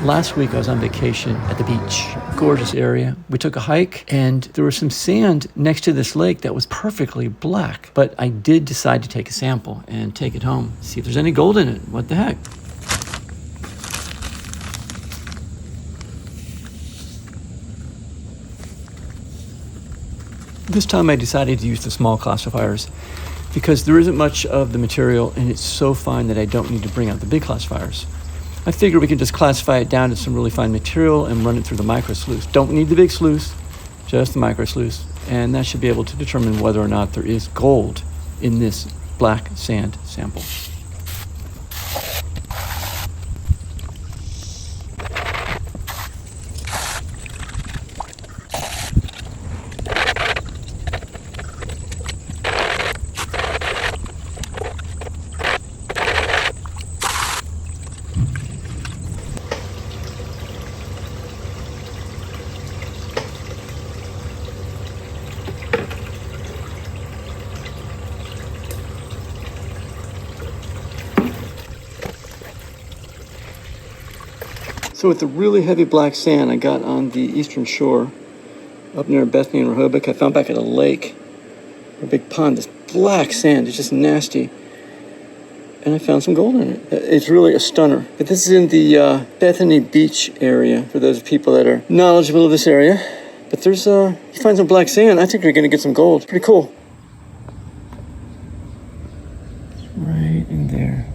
Last week I was on vacation at the beach, gorgeous area. We took a hike and there was some sand next to this lake that was perfectly black. But I did decide to take a sample and take it home, see if there's any gold in it. What the heck? This time I decided to use the small classifiers because there isn't much of the material and it's so fine that I don't need to bring out the big classifiers. I figure we can just classify it down to some really fine material and run it through the micro sluice. Don't need the big sluice, just the micro sluice. And that should be able to determine whether or not there is gold in this black sand sample. So with the really heavy black sand I got on the eastern shore, up near Bethany and Rehoboth, I found back at a lake, a big pond, this black sand, it's just nasty. And I found some gold in it. It's really a stunner. But this is in the Bethany Beach area, for those people that are knowledgeable of this area. But there's, you find some black sand, I think you're gonna get some gold. Pretty cool. Right in there.